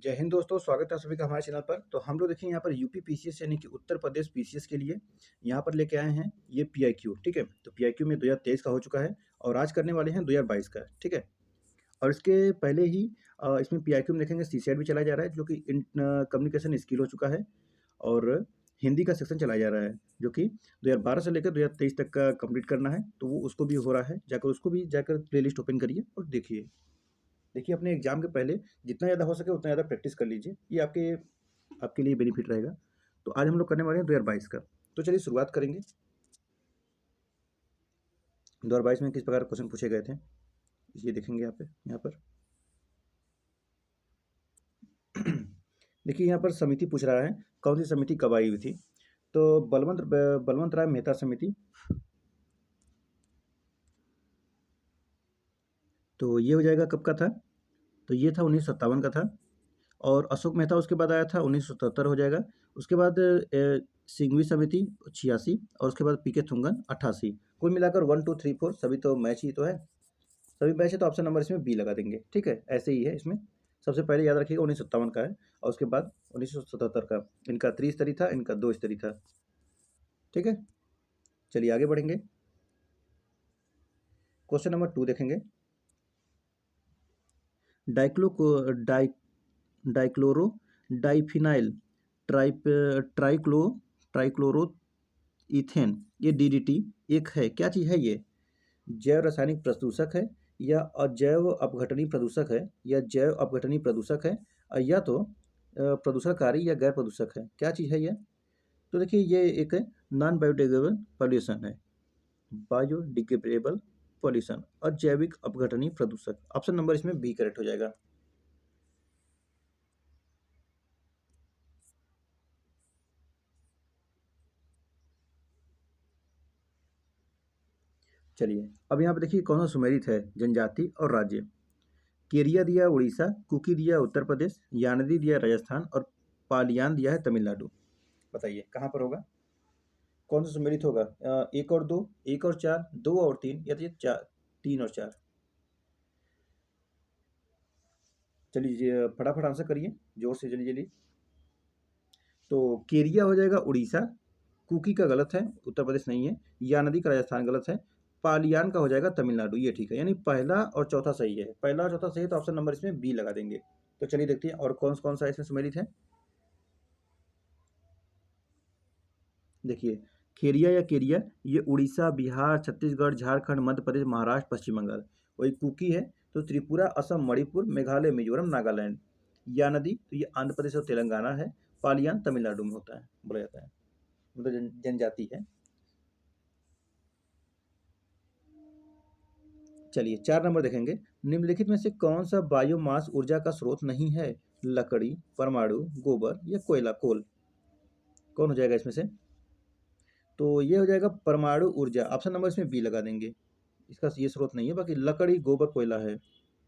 जय हिंद दोस्तों, स्वागत है सभी का हमारे चैनल पर। तो हम लोग देखिए यहाँ पर यूपी पीसीएस यानी कि उत्तर प्रदेश पीसीएस के लिए यहाँ पर लेके आए हैं ये पीआईक्यू, ठीक है। तो पीआईक्यू में 2023 का हो चुका है और आज करने वाले हैं 2022 का, ठीक है। और इसके पहले ही इसमें पीआईक्यू में देखेंगे सीसेट भी चलाया जा रहा है जो कि कम्युनिकेशन स्किल हो चुका है। और हिंदी का सेक्शन चलाया जा रहा है जो कि 2012 से लेकर 2023 तक का कंप्लीट करना है। तो वो उसको भी हो रहा है, जाकर उसको भी जाकर प्लेलिस्ट ओपन करिए और देखिए। देखिए अपने एग्जाम के पहले जितना ज़्यादा हो सके उतना ज़्यादा प्रैक्टिस कर लीजिए, ये आपके आपके लिए बेनिफिट रहेगा। तो आज हम लोग करने वाले हैं 2022 का। तो चलिए शुरुआत करेंगे। 2022 में किस प्रकार क्वेश्चन पूछे गए थे ये देखेंगे यहाँ पर देखिए यहाँ पर समिति पूछ रहा है कौन सी समिति कब आई हुई थी। तो बलवंत राय मेहता समिति, तो ये हो जाएगा कब का था। तो ये था 1957 का था। और अशोक मेहता उसके बाद आया था 1977 हो जाएगा। उसके बाद सिंघवी समिति 86 और उसके बाद पीके थुंगन 88। कुल मिलाकर 1 2 3 4 सभी तो मैच ही तो है, सभी मैच है। तो ऑप्शन नंबर इसमें बी लगा देंगे, ठीक है। ऐसे ही है इसमें। सबसे पहले याद रखिएगा 1957 का है और उसके बाद 1977 का। इनका त्रिस्तरीय था, इनका दो स्तरीय था, ठीक है। चलिए आगे बढ़ेंगे। क्वेश्चन नंबर 2 देखेंगे। Dichlo di dichloro diphenyl trichlo trichloro ethane, ये डीडीटी एक है, क्या चीज़ है ये? जैव रासायनिक प्रदूषक है या अजैव अपघटनीय प्रदूषक है या जैव अपघटनीय प्रदूषक है या तो प्रदूषणकारी या गैर प्रदूषक है, क्या चीज़ है ये? तो देखिए ये एक नॉन बायोडिग्रेडेबल पॉल्यूशन है, बायोडिग्रेडेबल पॉल्यूशन, अजैविक अपघटनीय प्रदूषक। ऑप्शन नंबर इसमें बी करेक्ट हो जाएगा। चलिए अब यहाँ पे देखिए कौन सा सुमेलित है जनजाति और राज्य। केरिया दिया उड़ीसा, कुकी दिया उत्तर प्रदेश, यानदी दिया राजस्थान और पालियान दिया है तमिलनाडु। बताइए कहाँ पर होगा, कौन सा सुमेलित होगा? एक और दो, एक और चार, दो और तीन, या तो ये चार, तीन और चार। चलिए फटाफट आंसर करिए, जोर से जल्दी जल्दी। तो केरिया हो जाएगा उड़ीसा, कुकी का गलत है, उत्तर प्रदेश नहीं है, यानदी का राजस्थान गलत है, पालियान का हो जाएगा तमिलनाडु, ये ठीक है। यानी पहला और चौथा सही है, पहला और चौथा सही है, तो ऑप्शन नंबर इसमें बी लगा देंगे। तो चलिए देखते हैं और कौन कौन सा इसमें सुमेलित है। देखिए खेरिया या केरिया ये उड़ीसा, बिहार, छत्तीसगढ़, झारखंड, मध्य प्रदेश, महाराष्ट्र, पश्चिम बंगाल। वही कुकी है तो त्रिपुरा, असम, मणिपुर, मेघालय, मिजोरम, नागालैंड। या नदी तो ये आंध्र प्रदेश और तेलंगाना है। पालियान तमिलनाडु में होता है, बोला जाता है, मतलब जनजाति है। चलिए 4 नंबर देखेंगे। निम्नलिखित में से कौन सा बायोमास ऊर्जा का स्रोत नहीं है? लकड़ी, परमाणु, गोबर या कोल। कौन हो जाएगा इसमें से? तो ये हो जाएगा परमाणु ऊर्जा। ऑप्शन नंबर इसमें बी लगा देंगे। इसका ये स्रोत नहीं है, बाकी लकड़ी, गोबर, कोयला है,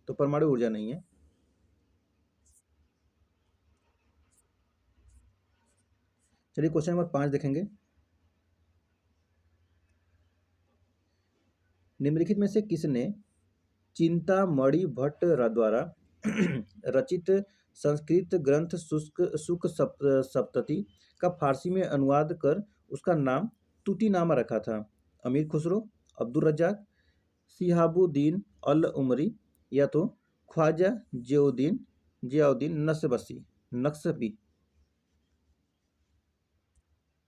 तो परमाणु ऊर्जा नहीं है। चलिए क्वेश्चन नंबर 5 देखेंगे। निम्नलिखित में से किसने चिंतामणि भट्ट द्वारा रचित संस्कृत ग्रंथ सुक सप्तति का फारसी में अनुवाद कर उसका नाम तूतीनामा रखा था? अमीर खुसरो, अब्दुल रज्जाक, सिहाबुद्दीन अल उमरी या तो ख्वाजा जियाउद्दीन नक्शबी।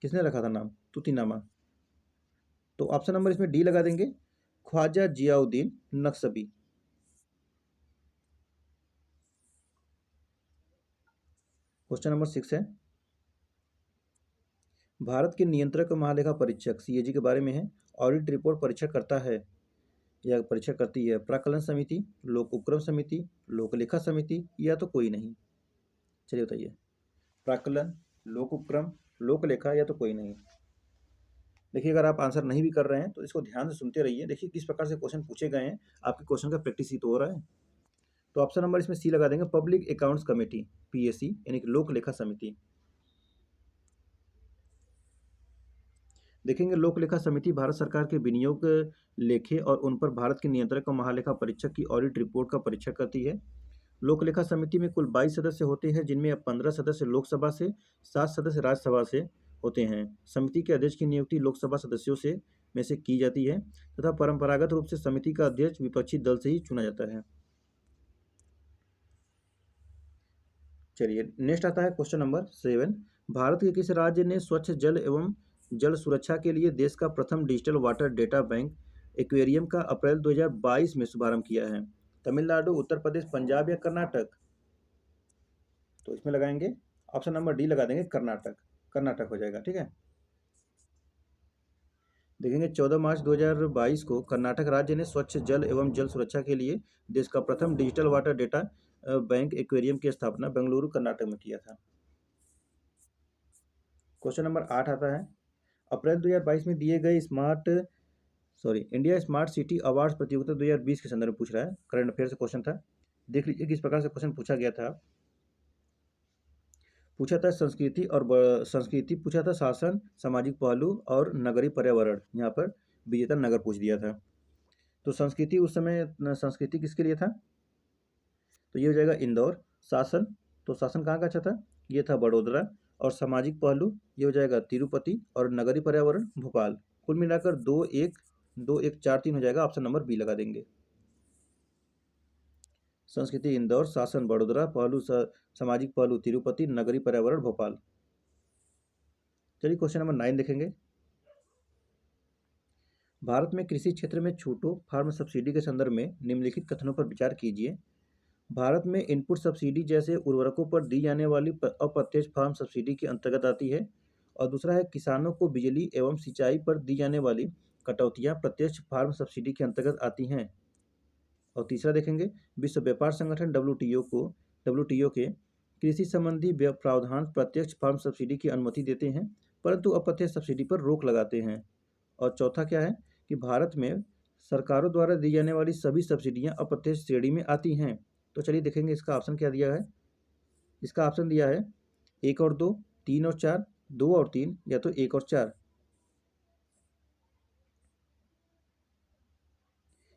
किसने रखा था नाम तूतीनामा? तो ऑप्शन नंबर इसमें डी लगा देंगे, ख्वाजा जियाउद्दीन नक्शबी। क्वेश्चन नंबर 6 है। भारत के नियंत्रक महालेखा परीक्षक सीएजी के बारे में है। ऑडिट रिपोर्ट परीक्षण करता है या परीक्षा करती है प्राक्कलन समिति, लोक उपक्रम समिति, लोक लेखा समिति या तो कोई नहीं। चलिए बताइए, प्राक्कलन, लोक उपक्रम, लोक लेखा या तो कोई नहीं। देखिए अगर आप आंसर नहीं भी कर रहे हैं तो इसको ध्यान से सुनते रहिए, देखिए किस प्रकार से क्वेश्चन पूछे गए हैं, आपके क्वेश्चन का प्रैक्टिस ही तो हो रहा है। तो ऑप्शन नंबर इसमें सी लगा देंगे, पब्लिक अकाउंट्स कमेटी, पीएसी यानी कि लोक लेखा समिति। देखेंगे लोक लेखा समिति भारत सरकार के विनियोग लेखे और उन पर भारत के नियंत्रक और महालेखा परीक्षक की ऑडिट रिपोर्ट का परीक्षण करती है। लोक लेखा समिति में कुल 22 सदस्य होते हैं, जिनमें 15 सदस्य लोकसभा से, 7 सदस्य राज्यसभा से होते हैं। समिति के अध्यक्ष की नियुक्ति लोकसभा सदस्यों से में से की जाती है तथा परंपरागत रूप से समिति का अध्यक्ष विपक्षी दल से ही चुना जाता है। चलिए नेक्स्ट आता है क्वेश्चन नंबर 7। भारत के किस राज्य ने स्वच्छ जल एवं जल सुरक्षा के लिए देश का प्रथम digital water data bank aquarium का अप्रैल 2022 में शुभारंभ किया है? तमिलनाडु, उत्तर प्रदेश, पंजाब या कर्नाटक? तो इसमें लगाएंगे ऑप्शन नंबर डी लगा देंगे, कर्नाटक। कर्नाटक हो जाएगा, ठीक है। देखेंगे 14 मार्च 2022 को कर्नाटक राज्य ने स्वच्छ जल एवं जल सुरक्षा के लिए देश का प्रथम digital water data bank aquarium की स्थापना बेंगलुरु कर्नाटक में किया था। क्वेश्चन नंबर 8 आता है, अप्रैल 2022 में दिए गए इंडिया स्मार्ट सिटी अवार्ड्स प्रतियोगिता 2020 के संदर्भ में पूछ रहा है। करंट अफेयर से क्वेश्चन था। देख लीजिए किस प्रकार से क्वेश्चन पूछा गया था। पूछा था संस्कृति पूछा था, शासन, सामाजिक पहलू और नगरीय पर्यावरण। यहाँ पर विजेता नगर पूछ दिया था। तो संस्कृति उस समय संस्कृति किसके लिए था? तो ये हो जाएगा इंदौर। शासन, तो शासन कहाँ का अच्छा था? ये था बड़ोदरा। और सामाजिक पहलू ये हो जाएगा तिरुपति। और नगरीय पर्यावरण भोपाल। कुल मिलाकर 2-1-4-3 हो जाएगा। ऑप्शन नंबर बी लगा देंगे। संस्कृति इंदौर, शासन बड़ोदरा, पहलू सामाजिक पहलू तिरुपति, नगरीय पर्यावरण भोपाल। चलिए क्वेश्चन नंबर 9 देखेंगे। भारत में कृषि क्षेत्र में छूटों फार्म सब्सिडी के संदर्भ में निम्नलिखित कथनों पर विचार कीजिए। भारत में इनपुट सब्सिडी जैसे उर्वरकों पर दी जाने वाली अप्रत्यक्ष फार्म सब्सिडी के अंतर्गत आती है। और दूसरा है किसानों को बिजली एवं सिंचाई पर दी जाने वाली कटौतियां प्रत्यक्ष फार्म सब्सिडी के अंतर्गत आती हैं। और तीसरा देखेंगे, विश्व व्यापार संगठन डब्ल्यूटीओ के कृषि संबंधी प्रावधान प्रत्यक्ष फार्म सब्सिडी की अनुमति देते हैं, परंतु अप्रत्यक्ष सब्सिडी पर रोक लगाते हैं। और चौथा क्या है कि भारत में सरकारों द्वारा दी जाने वाली सभी सब्सिडियां अप्रत्यक्ष श्रेणी में आती हैं। तो चलिए देखेंगे इसका ऑप्शन क्या दिया है। इसका ऑप्शन दिया है 1 और 2, 3 और 4, 2 और 3, या तो 1 और 4।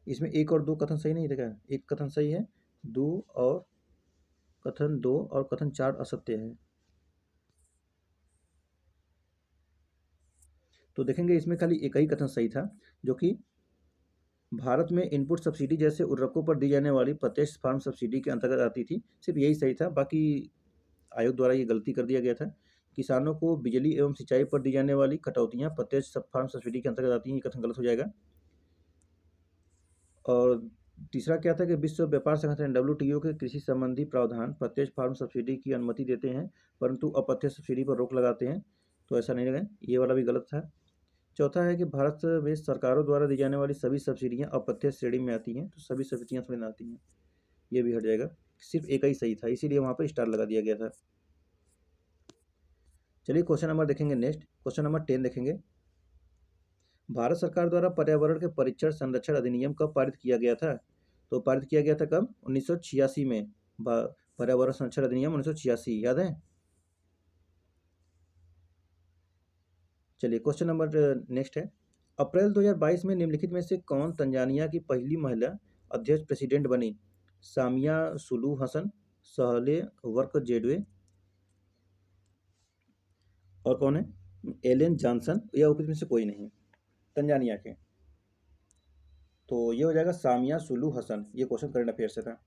इसमें 1 और 2 कथन सही नहीं देखा। एक कथन सही है, 2 और कथन 4 असत्य है। तो देखेंगे इसमें खाली एक ही कथन सही था, जो कि भारत में इनपुट सब्सिडी जैसे उर्वरकों पर दी जाने वाली प्रत्यक्ष फार्म सब्सिडी के अंतर्गत आती थी। सिर्फ यही सही था, बाकी आयोग द्वारा ये गलती कर दिया गया था। किसानों को बिजली एवं सिंचाई पर दी जाने वाली कटौतियां प्रत्यक्ष फार्म सब्सिडी के अंतर्गत आती हैं, ये कथन गलत हो जाएगा। और तीसरा क्या था कि विश्व व्यापार संगठन डब्ल्यूटीओ के कृषि संबंधी प्रावधान प्रत्यक्ष फार्म सब्सिडी की अनुमति देते हैं, परंतु अप्रत्यक्ष सब्सिडी पर रोक लगाते हैं। तो ऐसा नहीं लगा, ये वाला भी गलत था। चौथा है कि भारत में सरकारों द्वारा दी जाने वाली सभी सब्सिडियां अप्रत्यक्ष श्रेणी में आती हैं, तो सभी सब्सिडियां थोड़ी ना आती हैं, ये भी हट जाएगा। सिर्फ एक ही सही था, इसीलिए वहाँ पर स्टार लगा दिया गया था। चलिए क्वेश्चन नंबर देखेंगे नेक्स्ट। क्वेश्चन नंबर 10 देखेंगे। भारत सरकार द्वारा पर्यावरण के परीक्षण संरक्षण अधिनियम कब पारित किया गया था? तो पारित किया गया था कब? 1986 में। पर्यावरण संरक्षण अधिनियम 1986, याद है? चलिए क्वेश्चन नंबर नेक्स्ट है। अप्रैल 2022 में निम्नलिखित में से कौन तंजानिया की पहली महिला अध्यक्ष प्रेसिडेंट बनी? सामिया सुलू हसन, सहले वर्क जेडवे, और कौन है? एलेन जॉनसन, या उपयुक्त में से कोई नहीं तंजानिया के। तो ये हो जाएगा सामिया सुलू हसन। ये क्वेश्चन करंट अफेयर से था।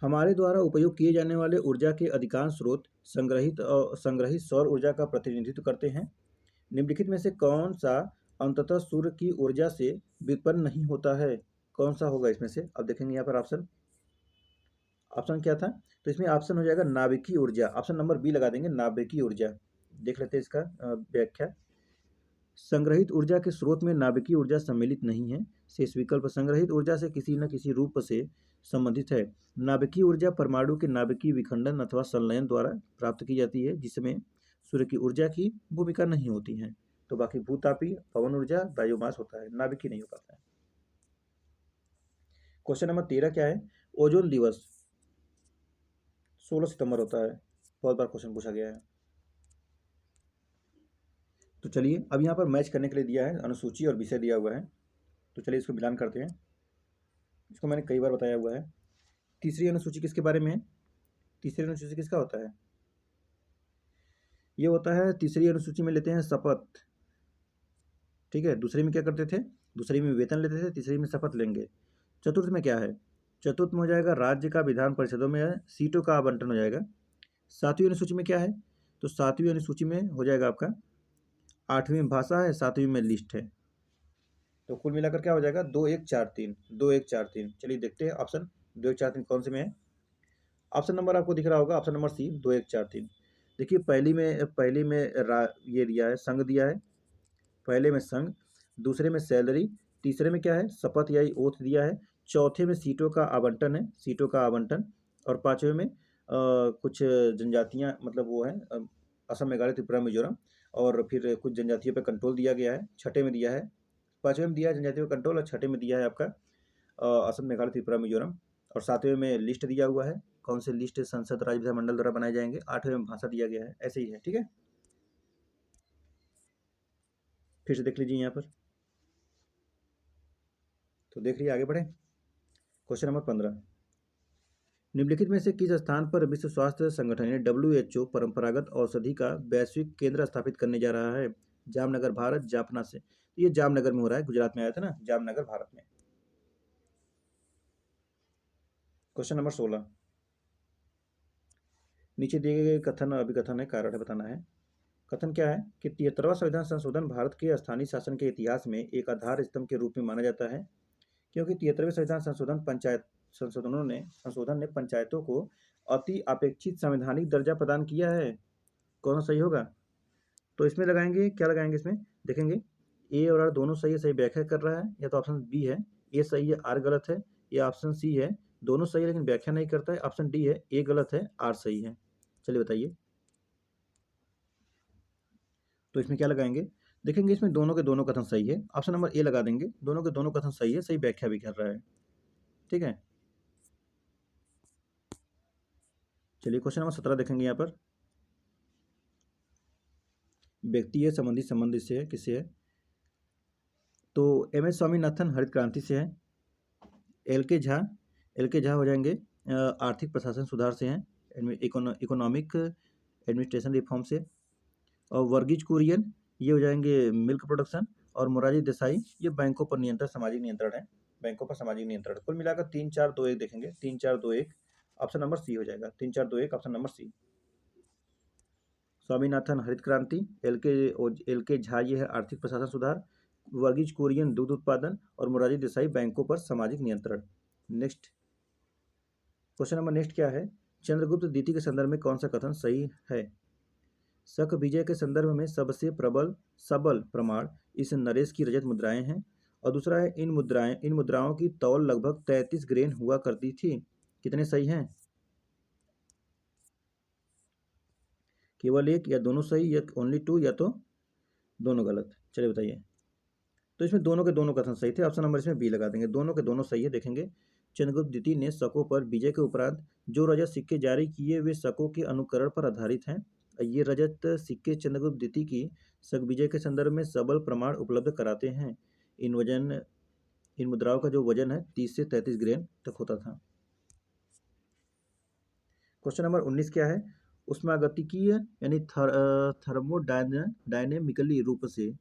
हमारे द्वारा उपयोग किए जाने वाले ऊर्जा के अधिकांश स्रोत संग्रहित सौर ऊर्जा का प्रतिनिधित्व करते हैं। निम्नलिखित में से कौन सा अंततः सूर्य की ऊर्जा से व्युत्पन्न नहीं होता है? कौन सा होगा इसमें से? अब देखेंगे यहाँ पर ऑप्शन क्या था। तो इसमें ऑप्शन हो जाएगा नाभिकीय ऊर्जा। ऑप्शन नंबर बी लगा देंगे, नाभिकीय ऊर्जा। देख लेते हैं इसका व्याख्या। संग्रहित ऊर्जा के स्रोत में नाभिकीय ऊर्जा सम्मिलित नहीं है। शेष विकल्प संग्रहित ऊर्जा से किसी न किसी रूप से संबंधित है। नाभिकीय ऊर्जा परमाणु के नाभिकीय विखंडन अथवा संलयन द्वारा प्राप्त की जाती है, जिसमें सूर्य की ऊर्जा की भूमिका नहीं होती है। तो बाकी भूतापी, पवन ऊर्जा, बायोमास होता है, नाभिकीय नहीं हो पाता है। क्वेश्चन नंबर 13 क्या है? ओजोन दिवस 16 सितंबर होता है। बहुत बार क्वेश्चन पूछा गया है। तो चलिए अब यहाँ पर मैच करने के लिए दिया है अनुसूची और विषय दिया हुआ है। तो चलिए इसको मिलान करते हैं। इसको मैंने कई बार बताया हुआ है। तीसरी अनुसूची किसके बारे में है? तीसरी अनुसूची किसका होता है? ये होता है, तीसरी अनुसूची में लेते हैं शपथ, ठीक है। दूसरी में क्या करते थे? दूसरी में वेतन लेते थे, तीसरी में शपथ लेंगे। चतुर्थ में क्या है? चतुर्थ में हो जाएगा राज्य का विधान परिषदों में सीटों का आवंटन हो जाएगा। सातवीं अनुसूची में क्या है? तो सातवीं अनुसूची में हो जाएगा आपका, आठवीं में भाषा है, सातवीं में लिस्ट है। तो कुल मिलाकर क्या हो जाएगा? 2 1 4 3, 2 1 4 3। चलिए देखते हैं ऑप्शन 2 1 4 3 कौन से में है। ऑप्शन नंबर आपको दिख रहा होगा, ऑप्शन नंबर सी, 2 1 4 3। देखिए पहली में ये दिया है, संघ दिया है, पहले में संघ, दूसरे में सैलरी, तीसरे में क्या है? शपथ या ओथ दिया है, चौथे में सीटों का आवंटन है, सीटों का आवंटन, और पांचवें में कुछ जनजातियां, मतलब वो है असम, मेघालय, त्रिपुरा, मिजोरम, और फिर कुछ जनजातियों पर कंट्रोल दिया गया है। छठे में दिया है, पांचवें में दिया है जनजातियों का कंट्रोल, और छठे में दिया है आपका असम, मेघालय, त्रिपुरा, मिजोरम, और सातवें में लिस्ट दिया हुआ है, कौन से लिस्ट संसद राज्य विधानमंडल द्वारा बनाए जाएंगे। आठवें में भाषा दिया गया है, ऐसे ही है, ठीक है। फिर से देख लीजिए यहाँ पर, तो देख लीजिए, आगे बढ़े। क्वेश्चन नंबर 15, निम्नलिखित में से किस स्थान पर विश्व स्वास्थ्य संगठन यानी WHO परंपरागत औषधि का वैश्विक केंद्र स्थापित करने जा रहा है? जामनगर, भारत, जाफना से। ये जामनगर में हो रहा है, गुजरात में आया था ना, जामनगर, भारत में। क्वेश्चन नंबर 16, नीचे दिए गए कथन और अभिकथन है, कारण है, बताना है। कथन क्या है कि 73वां संविधान संशोधन भारत के स्थानीय शासन के इतिहास में एक आधार स्तंभ के रूप में माना जाता है, क्योंकि 73वें संविधान संशोधन ने पंचायतों को अति अपेक्षित संवैधानिक दर्जा प्रदान किया है। कौन सा सही होगा? तो इसमें लगाएंगे, क्या लगाएंगे इसमें, देखेंगे ए और आर दोनों सही है, सही व्याख्या कर रहा है, या तो ऑप्शन बी है ए सही है आर गलत है, या ऑप्शन सी है दोनों सही है लेकिन व्याख्या नहीं करता है, ऑप्शन डी है ए गलत है आर सही है। चलिए बताइए, तो इसमें क्या लगाएंगे? देखेंगे इसमें दोनों के दोनों कथन सही है, ऑप्शन नंबर ए लगा देंगे, दोनों के दोनों कथन सही है, सही व्याख्या भी कर रहा है, ठीक है। चलिए क्वेश्चन नंबर 17 देखेंगे यहाँ पर, व्यक्ति है, संबंधी से है, किससे है? तो MS स्वामीनाथन हरित क्रांति से है, एल के झा हो जाएंगे आर्थिक प्रशासन सुधार से हैं, इकोनॉमिक एडमिनिस्ट्रेशन रिफॉर्म से, और वर्गीज कुरियन ये हो जाएंगे मिल्क प्रोडक्शन, और मोरारजी देसाई ये बैंकों पर नियंत्रण, सामाजिक नियंत्रण है, बैंकों पर सामाजिक नियंत्रण। कुल मिलाकर 3 4 2 1 देखेंगे, 3 4 2 1, ऑप्शन नंबर सी हो जाएगा, 3 4 2 1, ऑप्शन नंबर सी। स्वामीनाथन हरित क्रांति, एल के झा ये है आर्थिक प्रशासन सुधार, वर्गीज कुरियन दूध उत्पादन, और मोरारजी देसाई बैंकों पर सामाजिक नियंत्रण। नेक्स्ट क्वेश्चन नंबर नेक्स्ट क्या है? चंद्रगुप्त द्वितीय के संदर्भ में कौन सा कथन सही है? शक विजय के संदर्भ में सबसे प्रबल सबल प्रमाण इस नरेश की रजत मुद्राएं हैं, और दूसरा है इन मुद्राओं की तौल लगभग 33 ग्रेन हुआ करती थी। कितने सही हैं? केवल एक, या दोनों सही, या ओनली टू, या तो दोनों गलत। चलिए बताइए, तो इसमें दोनों के दोनों कथन सही थे, ऑप्शन नंबर इसमें बी लगा देंगे, दोनों के दोनों सही है। देखेंगे चंद्रगुप्त द्वितीय ने शकों पर विजय के उपरांत जो रजत सिक्के जारी किए वे शकों के अनुकरण पर आधारित हैं। ये रजत सिक्के चंद्रगुप्त द्वितीय की शक विजय के संदर्भ में सबल प्रमाण उपलब्ध कराते हैं। इन मुद्राओं का जो वजन है 30 से 33 ग्रेन तक होता था। क्वेश्चन नंबर 19 क्या है? उष्मागतिकीय यानी थर्मोडायनेमिकली रूप से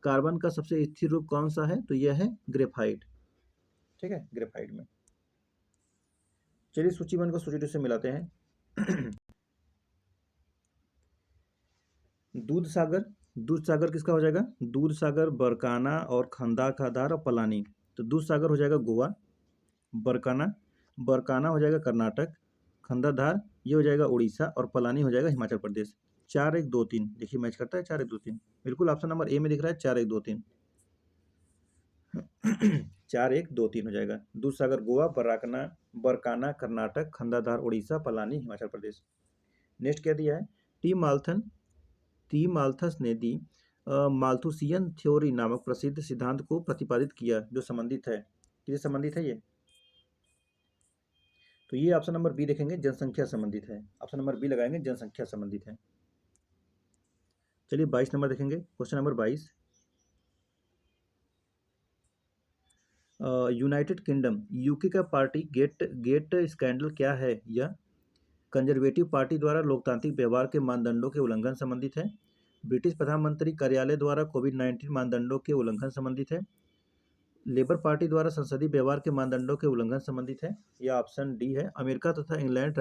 कार्बन का सबसे स्थिर रूप कौन सा है? तो यह है ग्रेफाइट, ठीक है, ग्रेफाइट में। चलिए सूची 1 को सूची 2 से मिलाते हैं। दूध सागर किसका हो जाएगा? दूध सागर बरकाना और खंदा का आधार, और पलानी। तो दूध सागर हो जाएगा गोवा, बरकाना हो जाएगा कर्नाटक, खंडाधार ये हो जाएगा उड़ीसा, और पलानी हो जाएगा हिमाचल प्रदेश। 4 1 2 3 देखिए मैच करता है, 4 1 2 3 बिल्कुल ऑप्शन नंबर ए में दिख रहा है, 4 1 2 3। 4 1 2 3 हो जाएगा। दूध सागर गोवा, बरकाना कर्नाटक, खंडाधार उड़ीसा, पलानी हिमाचल प्रदेश। नेक्स्ट क्या दिया है? टी माल्थस ने दी माल्थुसियन थ्योरी नामक प्रसिद्ध सिद्धांत को प्रतिपादित किया, जो संबंधित है, किससे संबंधित है ये? तो ये ऑप्शन नंबर बी देखेंगे, जनसंख्या संबंधित है, ऑप्शन नंबर बी लगाएंगे, जनसंख्या संबंधित है। चलिए 22 नंबर देखेंगे, question number 22, United kingdom UK का पार्टी गेट गेट स्कैंडल क्या है? यह कंजर्वेटिव पार्टी द्वारा लोकतांत्रिक व्यवहार के मानदंडों के उल्लंघन संबंधित है। ब्रिटिश प्रधानमंत्री कार्यालय द्वारा कोविड-19 मानदंडों के उल्लंघन संबंधित है। लेबर पार्टी द्वारा संसदीय व्यवहार के मानदंडों के उल्लंघन संबंधित है। या ऑप्शन डी है, अमेरिका तथा इंग्लैंड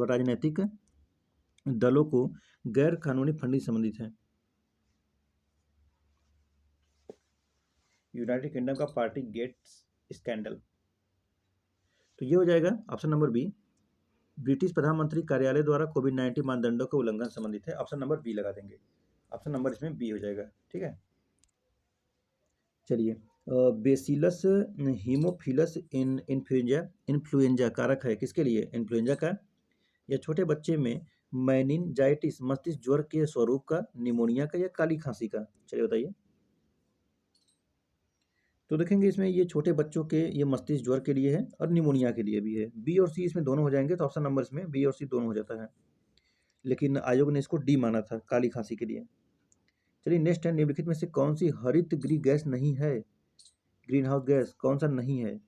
राजनीतिक दलों को गैर कानूनी फंडिंग संबंधित है। यूनाइटेड किंगडम का पार्टी गेट्स स्कैंडल, तो ये हो जाएगा ऑप्शन नंबर बी। ब्रिटिश प्रधानमंत्री कार्यालय द्वारा कोविड-19 मानदंडों के उल्लंघन संबंधित है। ऑप्शन नंबर बी लगा देंगे। ऑप्शन नंबर इसमें बी हो जाएगा। ठीक है, चलिए बेसिलस हीमोफिलस इन्फ्लुएंजा कारक है किसके लिए? इन्फ्लुएंजा का, या छोटे बच्चे में मेनिनजाइटिस मस्तिष्क ज्वर के स्वरूप का, निमोनिया का, या काली खांसी का? चलिए बताइए। तो देखेंगे इसमें ये छोटे बच्चों के ये मस्तिष्क ज्वर के लिए है और निमोनिया के लिए भी है। बी और सी इसमें दोनों हो जाएंगे, तो ऑप्शन नंबर इसमें बी और सी दोनों हो जाता है, लेकिन आयोग ने इसको डी माना था काली खांसी के लिए। चलिए नेक्स्ट है, निम्नलिखित में से कौन सी हरित गृह गैस नहीं है? ग्रीन हाउस गैस कौन सा नहीं है?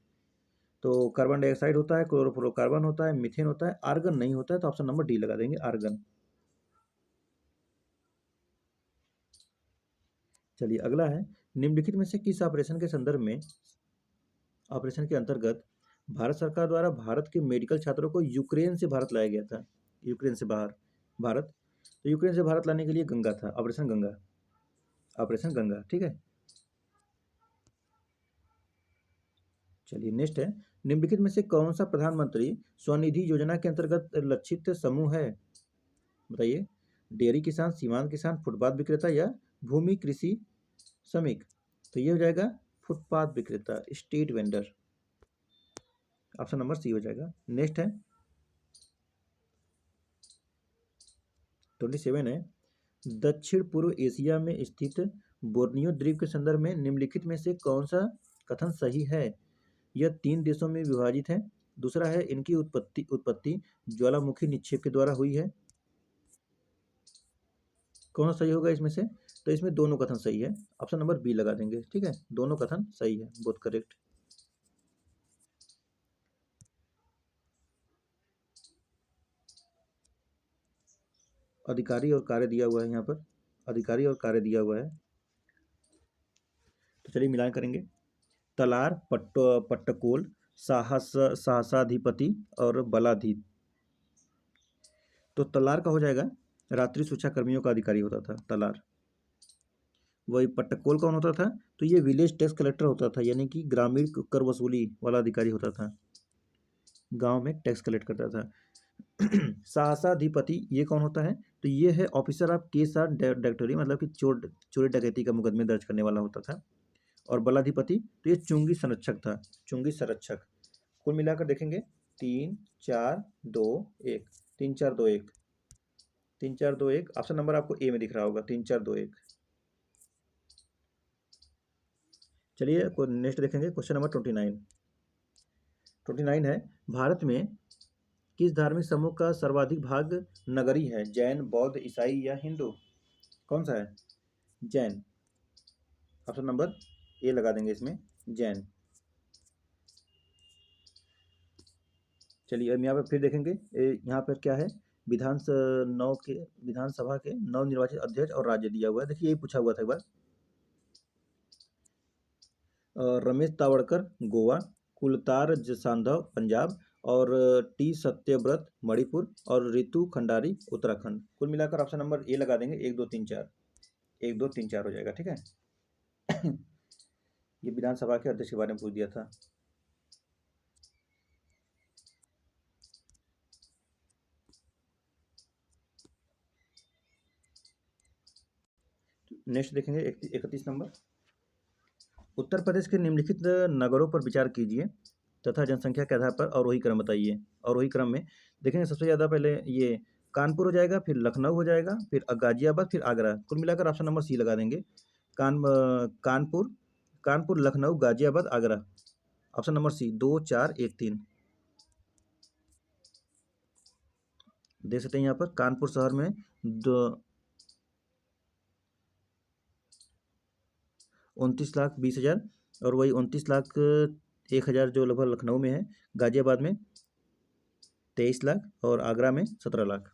तो कार्बन डाइऑक्साइड होता है, क्लोरोफ्लोरोकार्बन होता है, मीथेन होता है, आर्गन नहीं होता है, तो ऑप्शन नंबर डी लगा देंगे, आर्गन। चलिए अगला है, निम्नलिखित में से किस ऑपरेशन के संदर्भ में, ऑपरेशन के अंतर्गत भारत सरकार द्वारा भारत के मेडिकल छात्रों को यूक्रेन से भारत लाया गया था? यूक्रेन से बाहर भारत, तो यूक्रेन से भारत लाने के लिए गंगा था, ऑपरेशन गंगा, ऑपरेशन गंगा। ठीक है, चलिए नेक्स्ट है, निम्नलिखित में से कौन सा प्रधानमंत्री स्वनिधि योजना के अंतर्गत लक्षित समूह है? बताइए। डेयरी किसान, सीमांत किसान, फुटपाथ विक्रेता, या भूमि कृषि श्रमिक? तो ये हो जाएगा फुटपाथ विक्रेता, street vendor. Option number C हो जाएगा। नेक्स्ट है 27 है, दक्षिण पूर्व एशिया में स्थित बोर्नियो द्वीप के संदर्भ में निम्नलिखित में से कौन सा कथन सही है? यह 3 देशों में विभाजित है। दूसरा है, इनकी उत्पत्ति ज्वालामुखी निक्षेप के द्वारा हुई है। कौन सा सही होगा इसमें से? तो इसमें दोनों कथन सही है, ऑप्शन नंबर बी लगा देंगे। ठीक है, दोनों कथन सही है, बोथ करेक्ट। अधिकारी और कार्य दिया हुआ है, यहाँ पर अधिकारी और कार्य दिया हुआ है, तो चलिए मिलान करेंगे। तलार, पट्टकोल, सहसाधिपति और बलाधि। तो तलार का हो जाएगा, रात्रि सुरक्षा कर्मियों का अधिकारी होता था तलार। वही पट्टकोल कौन होता था? तो ये विलेज टैक्स कलेक्टर होता था, यानी कि ग्रामीण कर वसूली वाला अधिकारी होता था, गांव में टैक्स कलेक्ट करता था। सहसाधिपति ये कौन होता है? तो ये है officer of case or directory, मतलब कि चोरी डकैती का मुकदमे दर्ज करने वाला होता था। और बलाधिपति तो ये चुंगी संरक्षक था, चुंगी संरक्षक। कुल मिलाकर देखेंगे 3 4 2 1, 3 4 2 1, 3 4 2 1, ऑप्शन नंबर आपको ए में दिख रहा होगा, 3 4 2 1। चलिए नेक्स्ट देखेंगे, क्वेश्चन नंबर 29 है, भारत में किस धार्मिक समूह का सर्वाधिक भाग नगरी है? जैन, बौद्ध, ईसाई, या हिंदू? कौन सा है? जैन, ऑप्शन नंबर ए लगा देंगे इसमें, जैन। चलिए अब यहाँ पर फिर देखेंगे, यहाँ पर क्या है, विधानसभा के नवनिर्वाचित अध्यक्ष और राज्य दिया हुआ है। देखिए यही पूछा हुआ था एक बार। रमेश तावड़कर गोवा, कुलतार जसांधव पंजाब, और टी सत्यव्रत मणिपुर, और रितु खंडारी उत्तराखंड। कुल मिलाकर ऑप्शन नंबर ए लगा देंगे, 1 2 3 4, 1 2 3 4 हो जाएगा। ठीक है, ये विधानसभा के अध्यक्ष के बारे में पूछ दिया था। नेक्स्ट देखेंगे 31 नंबर, उत्तर प्रदेश के निम्नलिखित नगरों पर विचार कीजिए तथा जनसंख्या के आधार पर अवरोही क्रम बताइए। अवरोही क्रम में देखेंगे सबसे ज़्यादा पहले ये कानपुर हो जाएगा, फिर लखनऊ हो जाएगा, फिर गाजियाबाद, फिर आगरा। कुल मिलाकर ऑप्शन नंबर सी लगा देंगे, Kanpur, Kanpur, Lucknow, Ghaziabad, Agra. Option number C 2 4 1 3। देख सकते हैं यहाँ पर कानपुर शहर में 29,20,000, और वही 29,01,000 जो लगभग लखनऊ में है, गाजियाबाद में 23 लाख और आगरा में 17 लाख।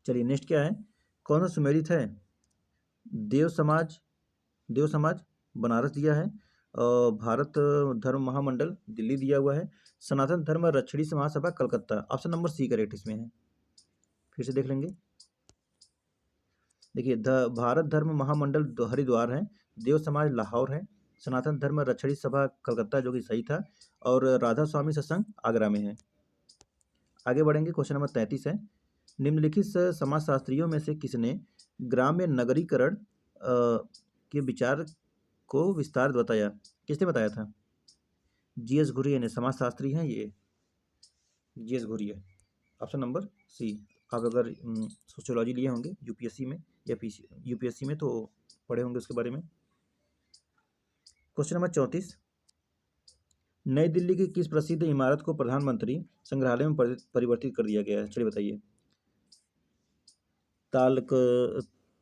चलिए नेक्स्ट क्या है, कौन सा सुमेलित है? देव समाज, देव समाज बनारस दिया है, और भारत धर्म महामंडल दिल्ली दिया हुआ है, Sanatan Dharma Rakshini Mahasabha Calcutta. Option number C correct इसमें है। फिर से देख लेंगे, देखिए भारत धर्म महामंडल हरिद्वार है, देव समाज लाहौर है, सनातन धर्म रक्षणी सभा कलकत्ता जो कि सही था, और राधा स्वामी सत्संग आगरा में है। आगे बढ़ेंगे, क्वेश्चन नंबर 33 है, निम्नलिखित समाजशास्त्रियों में से किसने ग्राम्य नगरीकरण के विचार को विस्तार बताया? किसने बताया था? जीएस घुरिया ने, समाजशास्त्री हैं ये, GS Ghurye. Option number C. आप अगर सोशियोलॉजी लिए होंगे यूपीएससी में या यूपीएससी में तो पढ़े होंगे उसके बारे में। क्वेश्चन नंबर 34, नई दिल्ली की किस प्रसिद्ध इमारत को प्रधानमंत्री संग्रहालय में परिवर्तित कर दिया गया है? चलिए बताइए।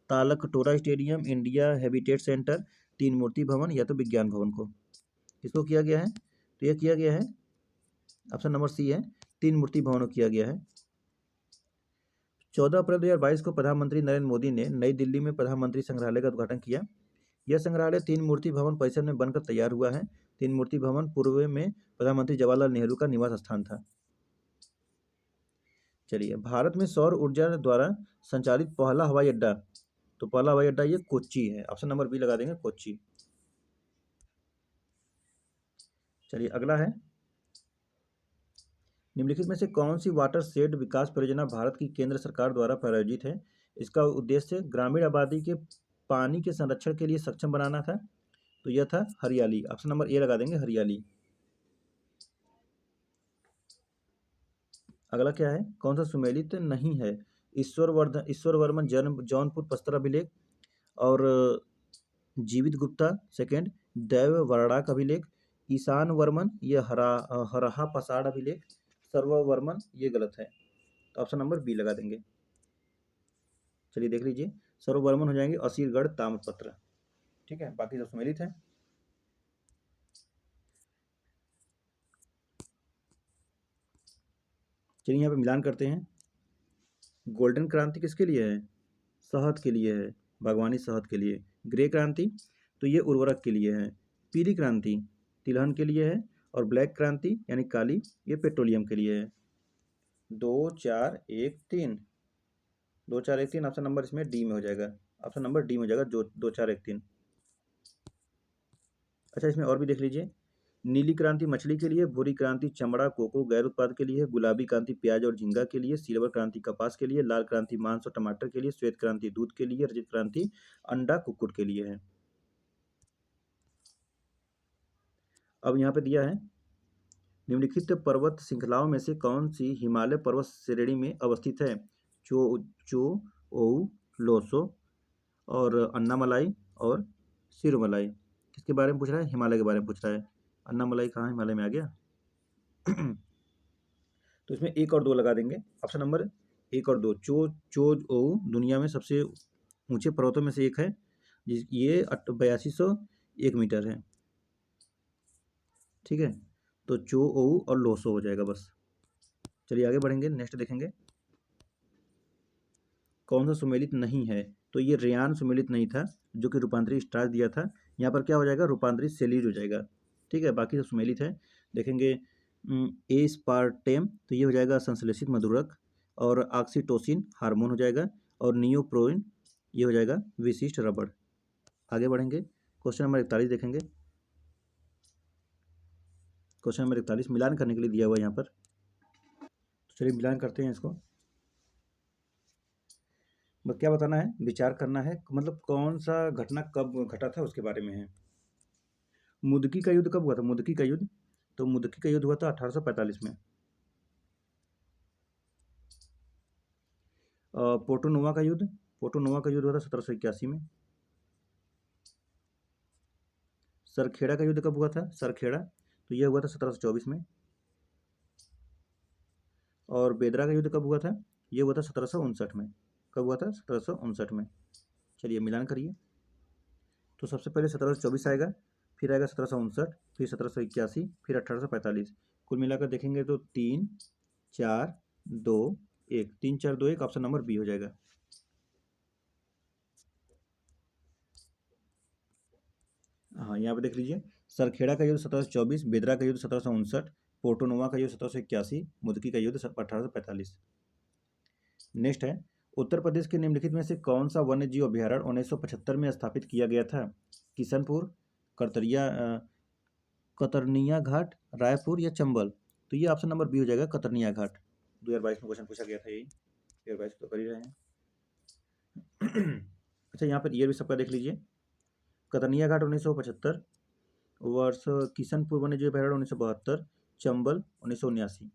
Talkatora stadium, India habitat centre, तीन मूर्ति भवन, या तो विज्ञान भवन को किसको किया गया है? तो यह किया गया है, ऑप्शन नंबर सी है, तीन मूर्ति भवन को किया गया है। 14 अप्रैल 2022 को प्रधानमंत्री नरेंद्र मोदी ने नई दिल्ली में प्रधानमंत्री संग्रहालय का उद्घाटन किया। यह संग्रहालय तीन मूर्ति भवन परिसर में बनकर तैयार हुआ है। तीन मूर्ति भवन पूर्व में प्रधानमंत्री जवाहरलाल नेहरू का निवास स्थान था। चलिए, भारत में सौर ऊर्जा द्वारा संचालित पहला हवाई अड्डा, तो पहला हवाई अड्डा ये कोच्चि है। ऑप्शन नंबर बी लगा देंगे, कोच्चि। चलिए अगला है, निम्नलिखित में से कौन सी वाटर शेड विकास परियोजना भारत की केंद्र सरकार द्वारा प्रायोजित है? इसका उद्देश्य ग्रामीण आबादी के पानी के संरक्षण के लिए सक्षम बनाना था, तो यह था हरियाली। ऑप्शन नंबर ए लगा देंगे, हरियाली। अगला क्या है, कौन सा सुमेलित नहीं है? ईश्वर वर्मन जन्म जौनपुर प्रस्तर अभिलेख, और जीवित गुप्ता सेकेंड दैव वर्णाक अभिलेख, ईशान वर्मन ये हरहा पसाड़ अभिलेख, सर्ववर्मन ये गलत है, तो ऑप्शन नंबर बी लगा देंगे। चलिए देख लीजिए, सर्ववर्मन हो जाएंगे असीरगढ़ ताम्रपत्र। ठीक है, बाकी सब सुमेलित है। चलिए यहाँ पे मिलान करते हैं। गोल्डन क्रांति किसके लिए है? शहद के लिए है, बागवानी शहद के लिए। ग्रे क्रांति तो ये उर्वरक के लिए है। पीली क्रांति तिलहन के लिए है, और ब्लैक क्रांति यानी काली ये पेट्रोलियम के लिए है। 2 4 1 3, 2 4 1 3 ऑप्शन नंबर इसमें डी में हो जाएगा। ऑप्शन नंबर डी में हो जाएगा, जो 2 4 1 3। अच्छा, इसमें और भी देख लीजिए, नीली क्रांति मछली के लिए, भूरी क्रांति चमड़ा कोको गैर उत्पाद के लिए, गुलाबी क्रांति प्याज और झींगा के लिए, सिल्वर क्रांति कपास के लिए, लाल क्रांति मांस और टमाटर के लिए, श्वेत क्रांति दूध के लिए, रजत क्रांति अंडा कुक्कुट के लिए है। अब यहाँ पे दिया है, निम्नलिखित पर्वत श्रृंखलाओं में से कौन सी हिमालय पर्वत श्रेणी में अवस्थित है? चो ओउ लोसो और अन्नामलाई और सिरुमलाई। किसके बारे में पूछ रहा है? हिमालय के बारे में पूछ रहा है। अन्नामलाई कहाँ हिमालय में आ गया? तो इसमें 1 और 2 लगा देंगे। ऑप्शन नंबर 1 और 2, चो ओउ दुनिया में सबसे ऊंचे पर्वतों में से एक है, ये 8201 मीटर है। ठीक है, तो चो ओउ और लोसो हो जाएगा बस। चलिए आगे बढ़ेंगे, नेक्स्ट देखेंगे, कौन सा सुमेलित नहीं है? तो ये रेयान सुमेलित नहीं था, जो कि रूपांतरित स्टार्च दिया था। यहाँ पर क्या हो जाएगा? रूपांतरित सेल्यूलोज हो जाएगा। ठीक है, बाकी सब सुमेलित है। देखेंगे, एस्पार्टेम तो ये हो जाएगा संश्लेषित मधुरक, और ऑक्सीटोसिन हार्मोन हो जाएगा, और नियोप्रोइन ये हो जाएगा विशिष्ट रबड़। आगे बढ़ेंगे, क्वेश्चन नंबर 41 देखेंगे। क्वेश्चन नंबर 41 मिलान करने के लिए दिया हुआ है यहाँ पर, तो चलिए मिलान करते हैं इसको। बस क्या बताना है, विचार करना है, मतलब कौन सा घटना कब घटा था उसके बारे में है। मुदकी का युद्ध कब हुआ था? मुदकी का युद्ध, तो मुदकी का युद्ध हुआ था 1845 में। पोर्टोनोवा का युद्ध, पोर्टोनोवा का युद्ध हुआ था 1781 में। सरखेड़ा का युद्ध कब हुआ था? सरखेड़ा तो यह हुआ था 1724 में। और बेदरा का युद्ध कब हुआ था? यह हुआ था 1759 में। कब हुआ था? 1759 में। चलिए मिलान करिए, तो सबसे पहले 1724 आएगा, फिर आएगा 1759, फिर 1781, फिर 1845। कुल मिलाकर देखेंगे तो 3 4 2 1, 3 4 2 1, ऑप्शन नंबर बी हो जाएगा। हाँ, यहाँ पे देख लीजिए, सरखेड़ा का युद्ध 1724, बेदरा का युद्ध 1759, पोर्टोनोवा का युद्ध 1781, मुदकी का युद्ध 1845। नेक्स्ट है, उत्तर प्रदेश के निम्नलिखित में से कौन सा वन्य जीव अभ्यारण्य 1975 में स्थापित किया गया था? किशनपुर, कतरनिया घाट, रायपुर या चंबल? तो ये ऑप्शन नंबर बी हो जाएगा, कतरनिया घाट। 2022 में क्वेश्चन पूछा गया था यही, 2022 तो कर ही रहे हैं। अच्छा, यहाँ पर ईयर भी सबका देख लीजिए। कतरनिया घाट 1975, वर्ष किशनपुर वन्य जीव अभ्यारण्य 1972, चंबल 1979।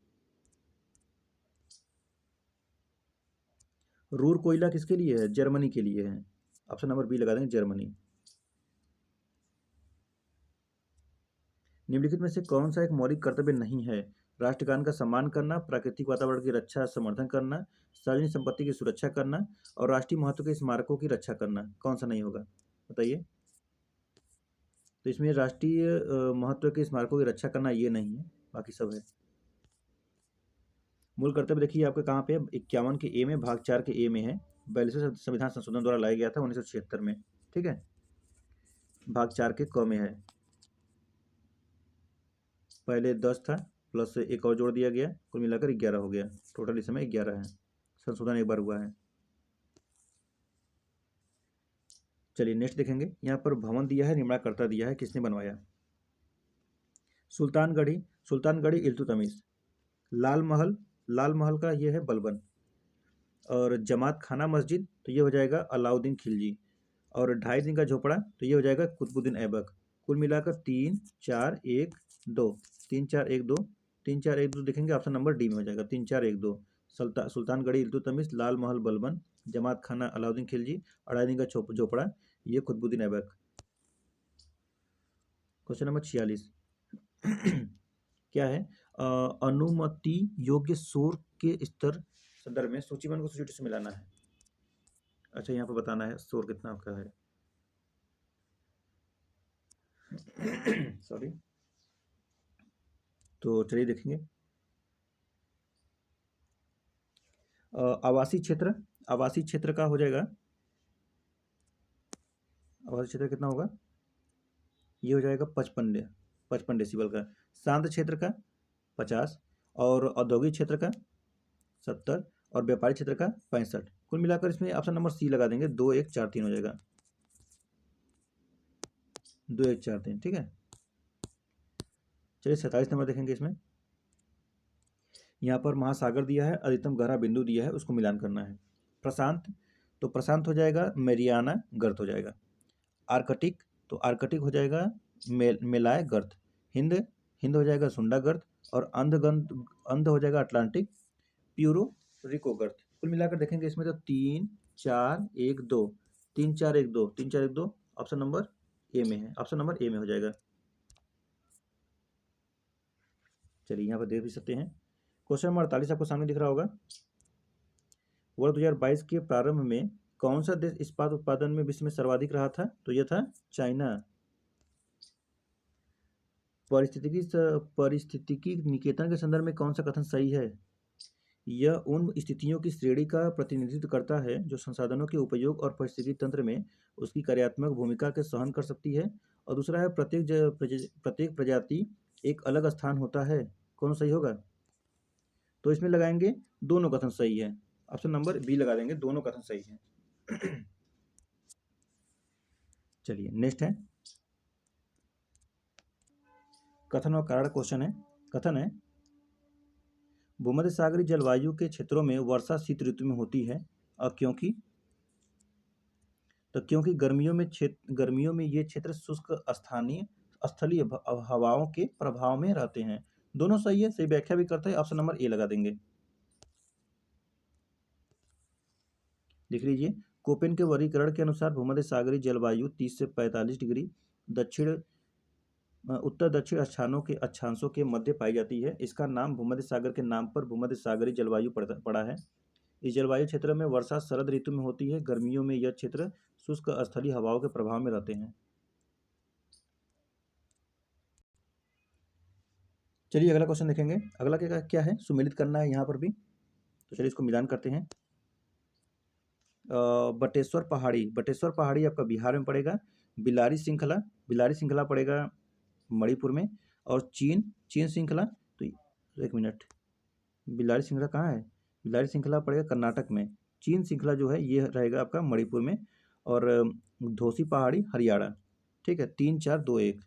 रूर कोयला किसके लिए है? जर्मनी के लिए है, ऑप्शन नंबर बी लगा देंगे, जर्मनी। निम्नलिखित में से कौन सा एक मौलिक कर्तव्य नहीं है? राष्ट्रगान का सम्मान करना, प्राकृतिक वातावरण की रक्षा समर्थन करना, सार्वजनिक संपत्ति की सुरक्षा करना और राष्ट्रीय महत्व के स्मारकों की रक्षा करना। कौन सा नहीं होगा बताइए? तो इसमें राष्ट्रीय महत्व के स्मारकों की रक्षा करना ये नहीं है, बाकी सब है। मूल कर्तव्य देखिए आपके कहाँ पे, 51 के ए में, भाग 4 के ए में है। 42वें संविधान संशोधन द्वारा लाया गया था 1976 में, ठीक है। भाग 4 के क में है। पहले 10 था, प्लस एक और जोड़ दिया गया, कुल मिलाकर 11 हो गया। टोटल इस समय 11 है, संशोधन एक बार हुआ है। चलिए नेक्स्ट देखेंगे, यहाँ पर भवन दिया है, निर्माणकर्ता दिया है, किसने बनवाया? सुल्तानगढ़ी इल्तुतमिश। लाल महल का ये है बलबन। और जमात खाना मस्जिद, तो ये हो जाएगा अलाउद्दीन खिलजी। और 2.5 दिन का झोपड़ा, तो ये हो जाएगा कुतुबुद्दीन ऐबक। कुल मिलाकर 3 4 1 2, 3 4 1 2, 3 4 1 2 देखेंगे, ऑप्शन नंबर डी में हो जाएगा, 3 4 1 2। सुल्तानगढ़ी इल्तुतमिश, लाल महल बलबन, जमात खाना अलाउद्दीन खिलजी, 2.5 दिन का झोपड़ा ये कुतुबुद्दीन ऐबक। क्वेश्चन नंबर 46 क्या है? अनुमति योग्य शोर के स्तर संदर्भ में सूचीबद्ध को सूची से मिलाना है। अच्छा, यहाँ पर बताना है शोर कितना आपका है। सॉरी, तो चलिए देखेंगे। आवासीय क्षेत्र का हो जाएगा, आवासीय क्षेत्र कितना होगा? ये हो जाएगा 55 डेसिबल का। शांत क्षेत्र का 50, और औद्योगिक क्षेत्र का 70, और व्यापारिक क्षेत्र का 65। कुल मिलाकर इसमें ऑप्शन नंबर सी लगा देंगे, 2 1 4 3 हो जाएगा, 2 1 4 3, ठीक है। चलिए 47 नंबर देखेंगे। इसमें यहाँ पर महासागर दिया है, अधिकतम गहरा बिंदु दिया है, उसको मिलान करना है। प्रशांत, तो प्रशांत हो जाएगा मेरियाना गर्त हो जाएगा। आर्कटिक, तो आर्कटिक हो जाएगा मेलाय गर्त। हिंद हो जाएगा सुंडा गर्त। और अंध हो जाएगा अटलांटिक प्यूरो रिको गर्त। कुल मिलाकर देखेंगे इसमें तो 3 4 1 2, 3 4 1 2, 3 4 1 2, ऑप्शन नंबर ए में है, ऑप्शन नंबर ए में हो जाएगा। चलिए यहाँ पर देख भी सकते हैं। क्वेश्चन नंबर 48 आपको सामने दिख रहा होगा। वर्ष 2022 के प्रारंभ में कौन सा देश इस्पात उत्पादन में विश्व में सर्वाधिक रहा था? तो यह था चाइना। पारिस्थितिकी निकेतन के संदर्भ में कौन सा कथन सही है? यह उन स्थितियों की श्रेणी का प्रतिनिधित्व करता है जो संसाधनों के उपयोग और पारिस्थितिकी तंत्र में उसकी कार्यात्मक भूमिका के सहन कर सकती है। और दूसरा है प्रत्येक प्रजाति एक अलग स्थान होता है। कौन सही होगा? तो इसमें लगाएंगे दोनों कथन सही है, ऑप्शन नंबर बी लगा देंगे, दोनों कथन सही है। चलिए नेक्स्ट है कथन और कारण क्वेश्चन है। कथन है, भूमध्य सागरीय जलवायु के क्षेत्रों में वर्षा शीत ऋतु में होती है। और क्योंकि गर्मियों में ये क्षेत्र शुष्क स्थलीय हवाओं के प्रभाव में रहते हैं। दोनों सही है, सही व्याख्या भी करते हैं, ऑप्शन नंबर ए लगा देंगे। लिख लीजिए, कोपेन के वर्गीकरण के अनुसार भूमध्य सागरीय जलवायु 30 से 45 डिग्री उत्तर दक्षिण अक्षांशों के मध्य पाई जाती है। इसका नाम भूमध्य सागर के नाम पर भूमध्य सागरीय जलवायु पड़ा है। इस जलवायु क्षेत्र में वर्षा शरद ऋतु में होती है। गर्मियों में यह क्षेत्र शुष्क स्थलीय हवाओं के प्रभाव में रहते हैं। चलिए अगला क्वेश्चन देखेंगे। अगला क्या क्या है, सुमेलित करना है यहाँ पर भी। तो चलिए इसको मिलान करते हैं। बटेश्वर पहाड़ी आपका बिहार में पड़ेगा। बिलारी श्रृंखला पड़ेगा मणिपुर में। और चीन श्रृंखला, तो एक मिनट, बिलारी श्रृंखला कहाँ है? बिलारी श्रृंखला पड़ेगा कर्नाटक में। चीन श्रृंखला जो है ये रहेगा आपका मणिपुर में। और धोसी पहाड़ी हरियाणा। ठीक है, 3-4-2-1,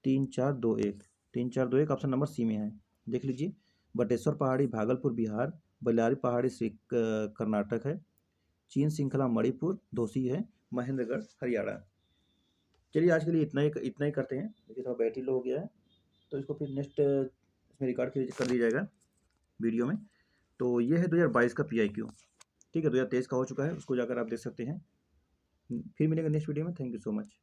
3-4-2-1, 3-4-2-1 ऑप्शन नंबर सी में है। देख लीजिए, बटेश्वर पहाड़ी भागलपुर बिहार, बिलारी पहाड़ी कर्नाटक है, चीन श्रृंखला मणिपुर, धोसी है महेंद्रगढ़ हरियाणा। चलिए आज के लिए इतना ही करते हैं। देखिए थोड़ा बैटरी लो हो गया है, तो इसको फिर नेक्स्ट इसमें रिकॉर्ड कर दिया जाएगा वीडियो में। तो ये है 2022 का PIQ। ठीक है, 2023 का हो चुका है, उसको जाकर आप देख सकते हैं। फिर मिलेंगे नेक्स्ट वीडियो में। Thank you so much.